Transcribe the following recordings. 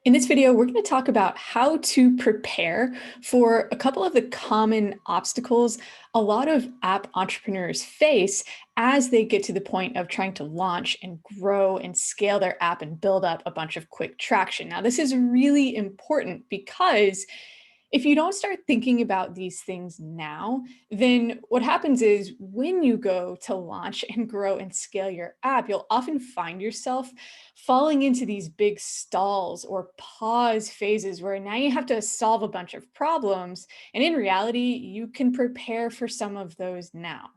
In this video, we're going to talk about how to prepare for a couple of the common obstacles a lot of app entrepreneurs face as they get to the point of trying to launch and grow and scale their app and build up a bunch of quick traction. Now, this is really important because if you don't start thinking about these things now, then what happens is when you go to launch and grow and scale your app, you'll often find yourself falling into these big stalls or pause phases where now you have to solve a bunch of problems. And in reality, you can prepare for some of those now.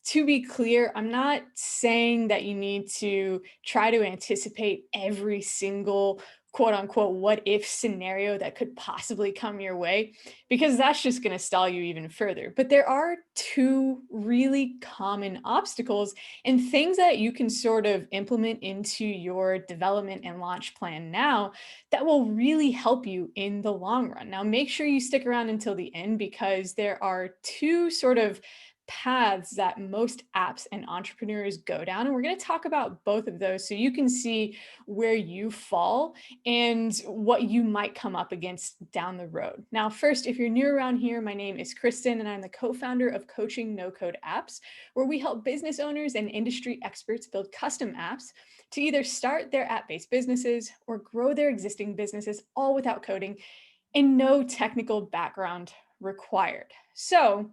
To be clear, I'm not saying that you need to try to anticipate every single quote unquote what if scenario that could possibly come your way, because that's just going to stall you even further. But there are two really common obstacles and things that you can sort of implement into your development and launch plan now that will really help you in the long run. Now, make sure you stick around until the end because there are two sort of paths that most apps and entrepreneurs go down. And we're going to talk about both of those so you can see where you fall and what you might come up against down the road. Now, first, if you're new around here, my name is Kristen, and I'm the co-founder of Coaching No Code Apps, where we help business owners and industry experts build custom apps to either start their app-based businesses or grow their existing businesses, all without coding and no technical background required. So,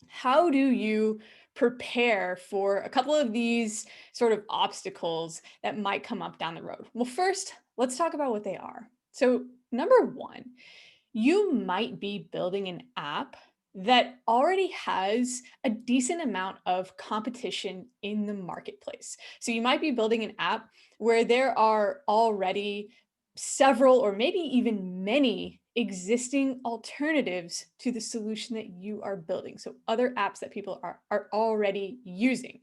how do you prepare for a couple of these sort of obstacles that might come up down the road? Well, first, let's talk about what they are. So, number one, you might be building an app that already has a decent amount of competition in the marketplace. So, you might be building an app where there are already several or maybe even many existing alternatives to the solution that you are building. So other apps that people are already using.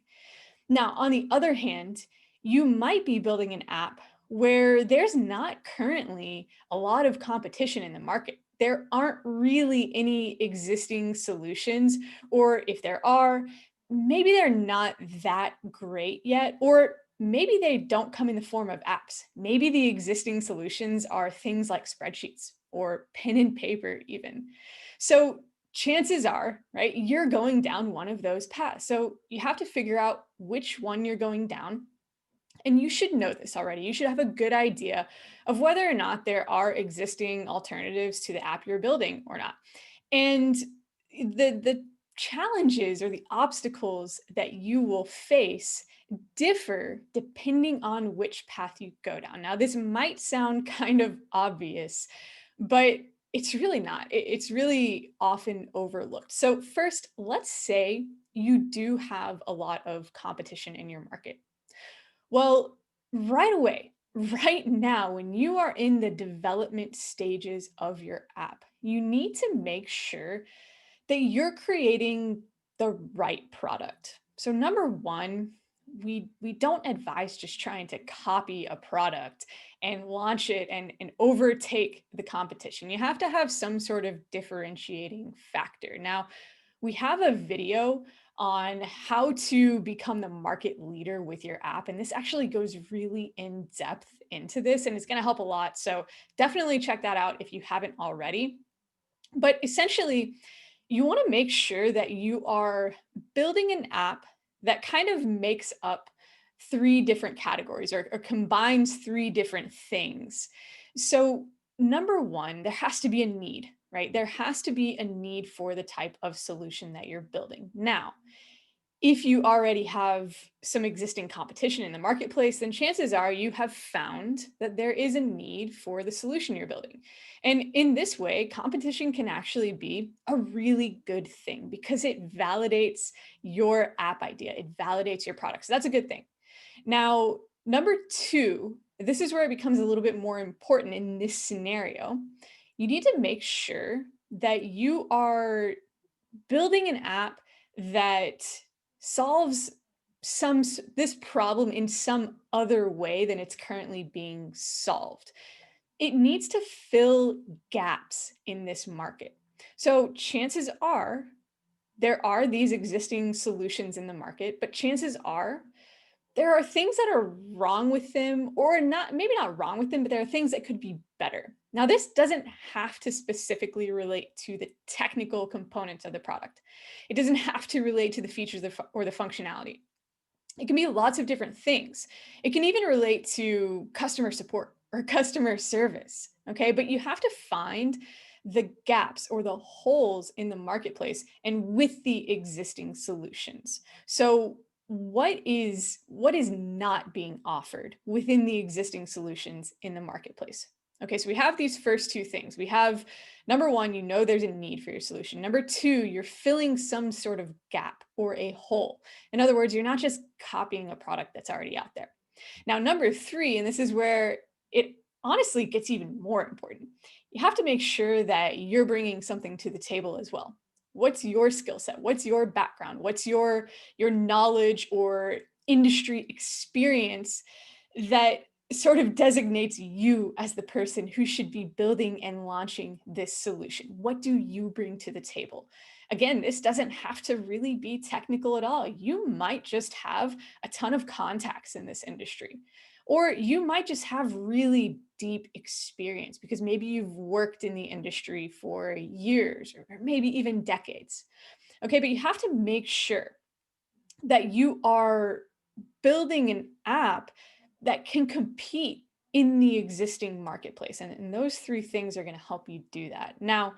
Now, on the other hand, you might be building an app where there's not currently a lot of competition in the market. There aren't really any existing solutions, or if there are, maybe they're not that great yet, or maybe they don't come in the form of apps. Maybe the existing solutions are things like spreadsheets or pen and paper, even. So chances are, right, you're going down one of those paths. So you have to figure out which one you're going down. And you should know this already. You should have a good idea of whether or not there are existing alternatives to the app you're building or not. And the challenges or the obstacles that you will face differ depending on which path you go down. Now, this might sound kind of obvious, but it's really not. It's really often overlooked. So, first, let's say you do have a lot of competition in your market. Well, right away, right now, when you are in the development stages of your app, you need to make sure that you're creating the right product. So number one, we don't advise just trying to copy a product and launch it and overtake the competition. You have to have some sort of differentiating factor. Now, we have a video on how to become the market leader with your app. And this actually goes really in depth into this, and it's going to help a lot. So definitely check that out if you haven't already. But essentially, you want to make sure that you are building an app that kind of makes up three different categories or combines three different things. So, number one, there has to be a need, right? There has to be a need for the type of solution that you're building. Now, if you already have some existing competition in the marketplace, then chances are you have found that there is a need for the solution you're building. And in this way, competition can actually be a really good thing because it validates your app idea, it validates your product. So that's a good thing. Now, number two, this is where it becomes a little bit more important in this scenario. You need to make sure that you are building an app that solves this problem in some other way than it's currently being solved. It needs to fill gaps in this market. So chances are there are these existing solutions in the market, but chances are There are things that are wrong with them, or not, maybe not wrong with them, but there are things that could be better. Now, this doesn't have to specifically relate to the technical components of the product. It doesn't have to relate to the features or the functionality. It can be lots of different things. It can even relate to customer support or customer service. Okay. But you have to find the gaps or the holes in the marketplace and with the existing solutions. So what is not being offered within the existing solutions in the marketplace? Okay, so we have these first two things. We have number one, you know there's a need for your solution. Number two, you're filling some sort of gap or a hole. In other words, you're not just copying a product that's already out there. Now, number three, and this is where it honestly gets even more important, you have to make sure that you're bringing something to the table as well. What's your skill set? What's your background? What's your knowledge or industry experience that sort of designates you as the person who should be building and launching this solution? What do you bring to the table? Again, this doesn't have to really be technical at all. You might just have a ton of contacts in this industry, or you might just have really deep experience because maybe you've worked in the industry for years or maybe even decades. Okay, but you have to make sure that you are building an app that can compete in the existing marketplace. And those three things are going to help you do that. Now,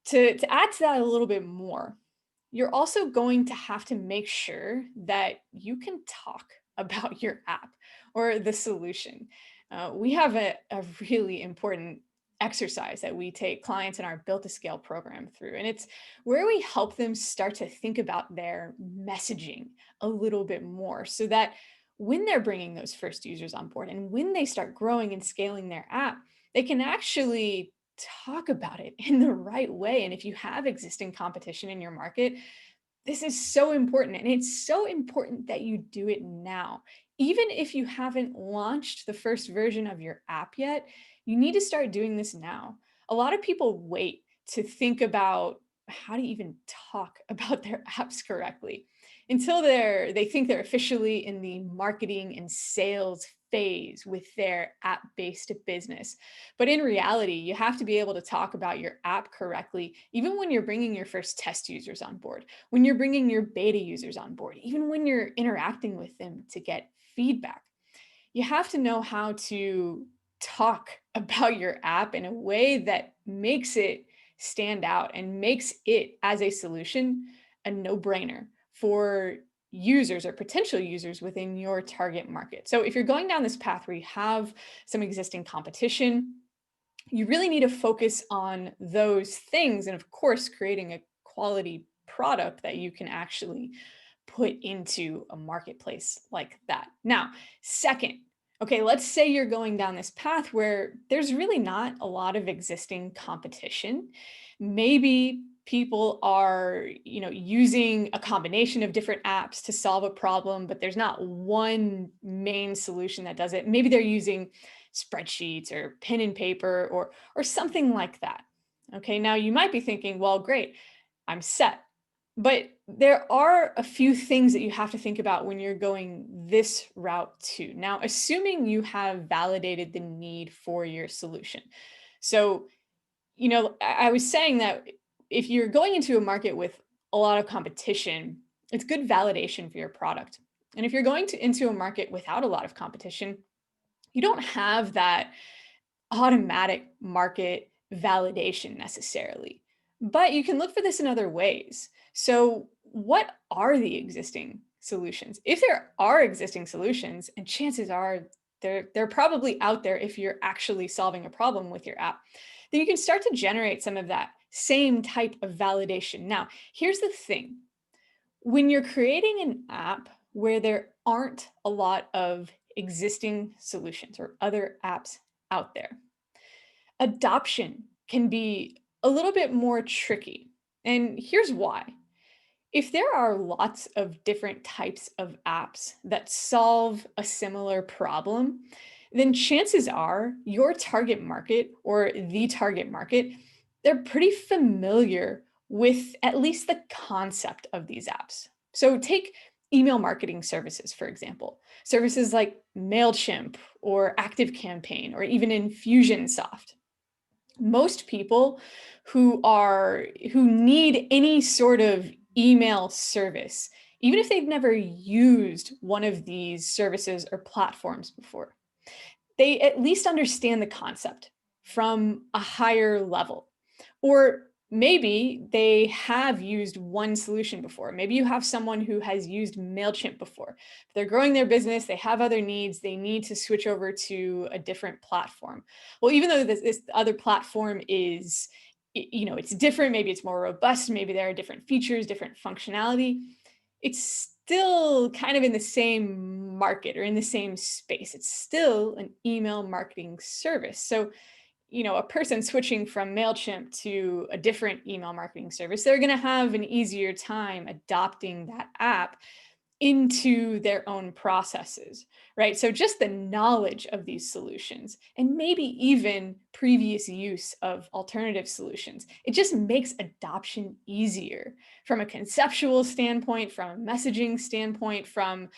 to add to that a little bit more, you're also going to have to make sure that you can talk about your app or the solution. We have a really important exercise that we take clients in our Built to Scale program through, and it's where we help them start to think about their messaging a little bit more so that when they're bringing those first users on board and when they start growing and scaling their app, they can actually talk about it in the right way. And if you have existing competition in your market, this is so important. And it's so important that you do it now. Even if you haven't launched the first version of your app yet, you need to start doing this now. A lot of people wait to think about how to even talk about their apps correctly until they think they're officially in the marketing and sales phase with their app-based business. But in reality, you have to be able to talk about your app correctly, even when you're bringing your first test users on board, when you're bringing your beta users on board, even when you're interacting with them to get feedback. You have to know how to talk about your app in a way that makes it stand out and makes it as a solution a no-brainer for users or potential users within your target market. So if you're going down this path where you have some existing competition, you really need to focus on those things and of course creating a quality product that you can actually put into a marketplace like that. Now, second, okay, let's say you're going down this path where there's really not a lot of existing competition. Maybe people are, using a combination of different apps to solve a problem, but there's not one main solution that does it. Maybe they're using spreadsheets or pen and paper or something like that. Okay, now you might be thinking, well, great, I'm set. But there are a few things that you have to think about when you're going this route too. Now, assuming you have validated the need for your solution. So, I was saying that if you're going into a market with a lot of competition, it's good validation for your product. And if you're going into a market without a lot of competition, you don't have that automatic market validation necessarily. But you can look for this in other ways. So, what are the existing solutions? If there are existing solutions, and chances are they're probably out there if you're actually solving a problem with your app, then you can start to generate some of that same type of validation. Now, here's the thing. When you're creating an app where there aren't a lot of existing solutions or other apps out there, adoption can be a little bit more tricky. And here's why. If there are lots of different types of apps that solve a similar problem, then chances are your target market or the target market, they're pretty familiar with at least the concept of these apps. So take email marketing services, for example, services like MailChimp or ActiveCampaign or even Infusionsoft. Most people who need any sort of email service, even if they've never used one of these services or platforms before, they at least understand the concept from a higher level. Or maybe they have used one solution before. Maybe you have someone who has used MailChimp before. They're growing their business, they have other needs, they need to switch over to a different platform. Well, even though this other platform is, it's different, maybe it's more robust, maybe there are different features, different functionality, it's still kind of in the same market or in the same space. It's still an email marketing service. So, a person switching from MailChimp to a different email marketing service, they're going to have an easier time adopting that app into their own processes, right? So just the knowledge of these solutions and maybe even previous use of alternative solutions, it just makes adoption easier from a conceptual standpoint, from a messaging standpoint, from,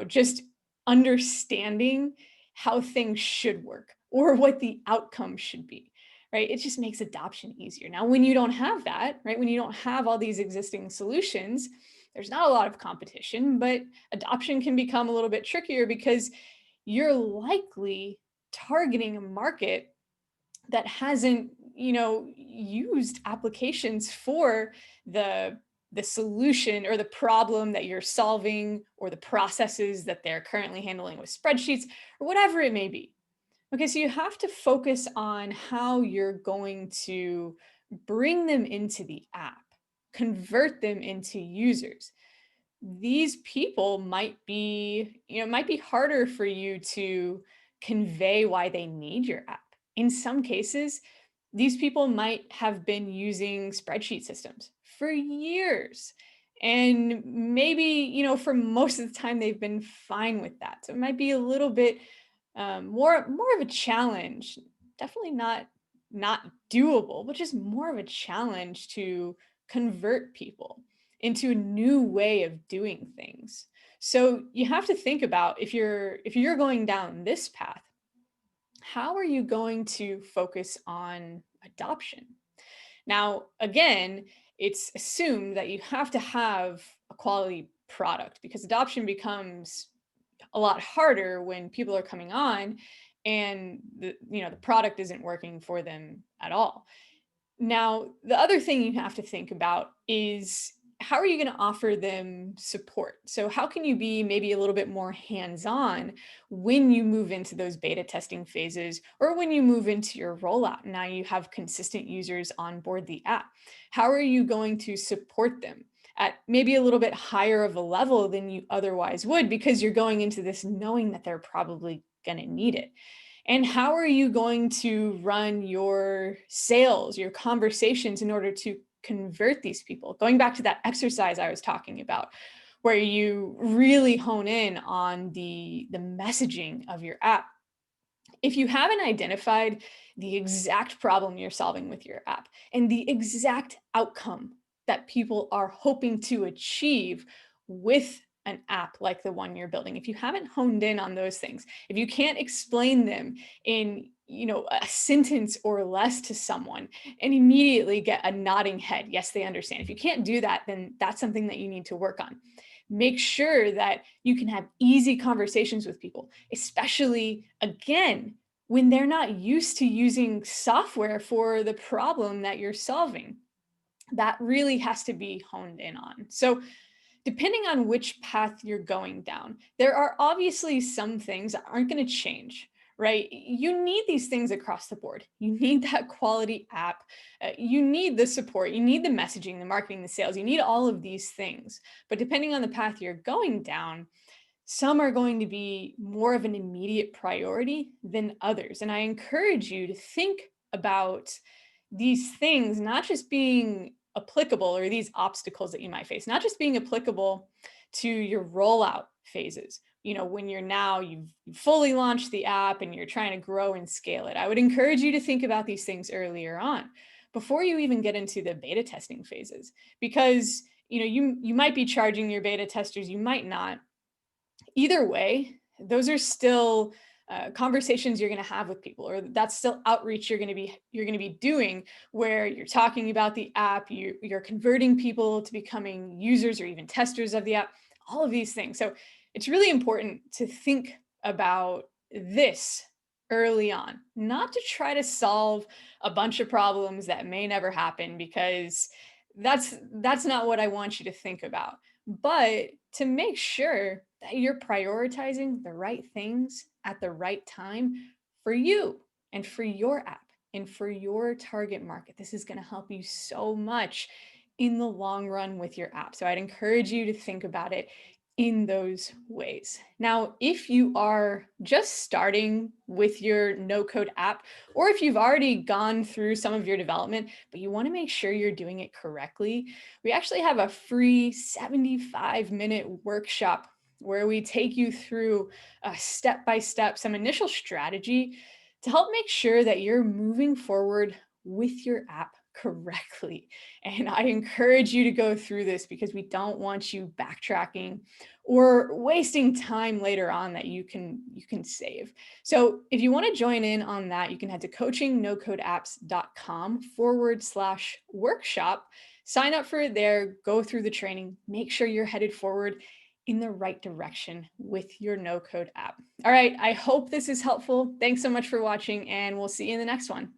just understanding how things should work or what the outcome should be. Right? It just makes adoption easier. Now, when you don't have that, right? When you don't have all these existing solutions, there's not a lot of competition, but adoption can become a little bit trickier because you're likely targeting a market that hasn't, used applications for the the solution or the problem that you're solving or the processes that they're currently handling with spreadsheets or whatever it may be. Okay, so you have to focus on how you're going to bring them into the app, convert them into users. These people might be, it might be harder for you to convey why they need your app. In some cases, these people might have been using spreadsheet systems for years. And maybe, for most of the time, they've been fine with that. So it might be a little bit more of a challenge. Definitely not doable, but just more of a challenge to convert people into a new way of doing things. So you have to think about if you're going down this path, how are you going to focus on adoption? Now, again, it's assumed that you have to have a quality product because adoption becomes a lot harder when people are coming on and the product isn't working for them at all. Now, the other thing you have to think about is how are you going to offer them support? So, how can you be maybe a little bit more hands on when you move into those beta testing phases or when you move into your rollout? Now you have consistent users on board the app. How are you going to support them at maybe a little bit higher of a level than you otherwise would because you're going into this knowing that they're probably going to need it? And how are you going to run your sales, your conversations in order to convert these people? Going back to that exercise I was talking about, where you really hone in on the messaging of your app. If you haven't identified the exact problem you're solving with your app and the exact outcome that people are hoping to achieve with an app like the one you're building, if you haven't honed in on those things, if you can't explain them in a sentence or less to someone and immediately get a nodding head, yes, they understand. If you can't do that, then that's something that you need to work on. Make sure that you can have easy conversations with people, especially again when they're not used to using software for the problem that you're solving. That really has to be honed in on. So depending on which path you're going down, there are obviously some things that aren't going to change, right? You need these things across the board. You need that quality app. You need the support. You need the messaging, the marketing, the sales. You need all of these things. But depending on the path you're going down, some are going to be more of an immediate priority than others. And I encourage you to think about these things not just being applicable, or these obstacles that you might face, not just being applicable to your rollout phases. When you've fully launched the app and you're trying to grow and scale it. I would encourage you to think about these things earlier on before you even get into the beta testing phases, because you might be charging your beta testers, you might not. Either way, those are still conversations you're going to have with people, or that's still outreach you're going to be doing, where you're talking about the app, you're converting people to becoming users or even testers of the app, all of these things. So it's really important to think about this early on, not to try to solve a bunch of problems that may never happen, because that's not what I want you to think about, but to make sure that you're prioritizing the right things at the right time for you and for your app and for your target market. This is going to help you so much in the long run with your app. So I'd encourage you to think about it in those ways. Now, if you are just starting with your no code app, or if you've already gone through some of your development, but you want to make sure you're doing it correctly, we actually have a free 75-minute workshop where we take you through a step by step, some initial strategy to help make sure that you're moving forward with your app correctly. And I encourage you to go through this, because we don't want you backtracking or wasting time later on that you can save. So if you want to join in on that, you can head to coachingnocodeapps.com/workshop. Sign up for it there, go through the training, make sure you're headed forward in the right direction with your no code app. All right, I hope this is helpful. Thanks so much for watching, and we'll see you in the next one.